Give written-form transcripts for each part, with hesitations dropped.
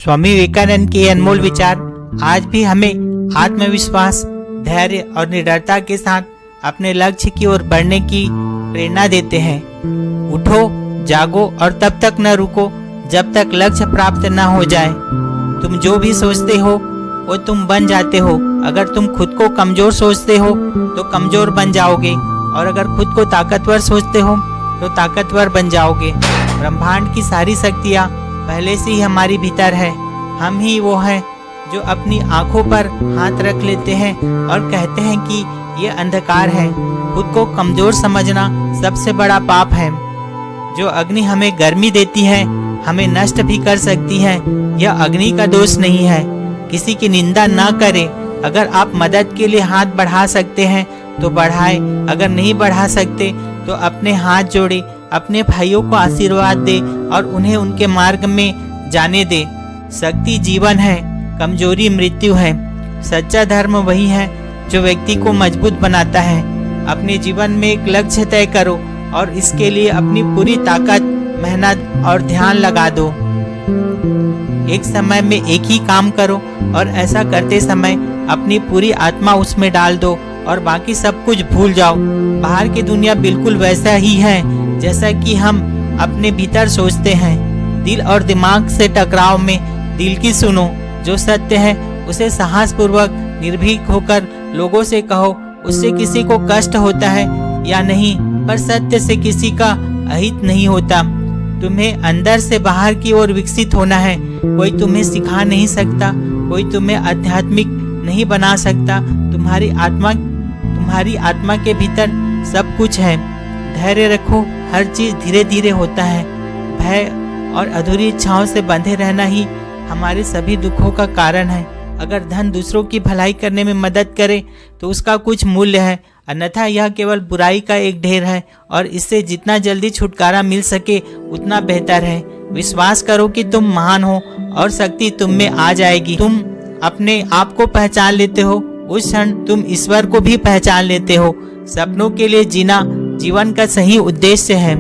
स्वामी विवेकानंद के अनमोल विचार आज भी हमें आत्मविश्वास, धैर्य और निडरता के साथ अपने लक्ष्य की ओर बढ़ने की प्रेरणा देते हैं। उठो, जागो और तब तक न रुको जब तक लक्ष्य प्राप्त न हो जाए। तुम जो भी सोचते हो वो तुम बन जाते हो। अगर तुम खुद को कमजोर सोचते हो तो कमजोर बन जाओगे, और अगर खुद को ताकतवर सोचते हो तो ताकतवर बन जाओगे। ब्रह्मांड की सारी शक्तियाँ पहले से ही हमारी भीतर है। हम ही वो हैं जो अपनी आंखों पर हाथ रख लेते हैं और कहते हैं कि ये अंधकार है। खुद को कमजोर समझना सबसे बड़ा पाप है। जो अग्नि हमें गर्मी देती है हमें नष्ट भी कर सकती है। यह अग्नि का दोष नहीं है। किसी की निंदा ना करें। अगर आप मदद के लिए हाथ बढ़ा सकते हैं तो बढ़ाएं, अगर नहीं बढ़ा सकते तो अपने हाथ जोड़े, अपने भाइयों को आशीर्वाद दे और उन्हें उनके मार्ग में जाने दे। शक्ति जीवन है, कमजोरी मृत्यु है। सच्चा धर्म वही है जो व्यक्ति को मजबूत बनाता है। अपने जीवन में एक लक्ष्य तय करो और इसके लिए अपनी पूरी ताकत, मेहनत और ध्यान लगा दो। एक समय में एक ही काम करो और ऐसा करते समय अपनी पूरी आत्मा उसमें डाल दो और बाकी सब कुछ भूल जाओ। बाहर की दुनिया बिल्कुल वैसा ही है जैसा कि हम अपने भीतर सोचते हैं। दिल और दिमाग से टकराव में दिल की सुनो। जो सत्य है उसे साहस पूर्वक निर्भीक होकर लोगों से कहो। उससे किसी को कष्ट होता है या नहीं, पर सत्य से किसी का अहित नहीं होता। तुम्हें अंदर से बाहर की ओर विकसित होना है। कोई तुम्हें सिखा नहीं सकता, कोई तुम्हें आध्यात्मिक नहीं बना सकता। तुम्हारी आत्मा के भीतर सब कुछ है। धैर्य रखो, हर चीज धीरे धीरे होता है। भय और अधूरी इच्छाओं से बंधे रहना ही हमारे सभी दुखों का कारण है। अगर धन दूसरों की भलाई करने में मदद करे तो उसका कुछ मूल्य है, अन्यथा यह केवल बुराई का एक ढेर है और इससे जितना जल्दी छुटकारा मिल सके उतना बेहतर है। विश्वास करो कि तुम महान हो और शक्ति तुम में आ जाएगी। तुम अपने आप को पहचान लेते हो, उस क्षण तुम ईश्वर को भी पहचान लेते हो। सपनों के लिए जीना जीवन का सही उद्देश्य है।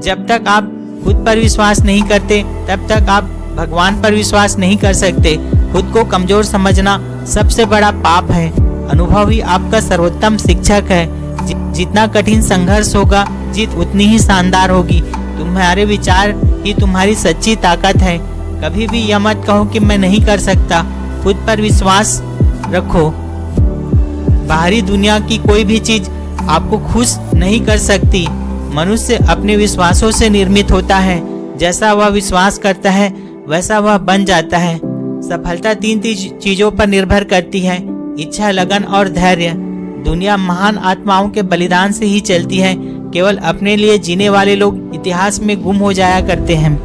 जब तक आप खुद पर विश्वास नहीं करते तब तक आप भगवान पर विश्वास नहीं कर सकते। खुद को कमजोर समझना सबसे बड़ा पाप है। अनुभव ही आपका सर्वोत्तम शिक्षक है। जितना कठिन संघर्ष होगा जीत उतनी ही शानदार होगी। तुम्हारे विचार ही तुम्हारी सच्ची ताकत है। कभी भी यह मत कहो कि मैं नहीं कर सकता। खुद पर विश्वास रखो। बाहरी दुनिया की कोई भी चीज आपको खुश नहीं कर सकती। मनुष्य अपने विश्वासों से निर्मित होता है। जैसा वह विश्वास करता है वैसा वह बन जाता है। सफलता तीन चीजों पर निर्भर करती है: इच्छा, लगन और धैर्य। दुनिया महान आत्माओं के बलिदान से ही चलती है। केवल अपने लिए जीने वाले लोग इतिहास में गुम हो जाया करते हैं।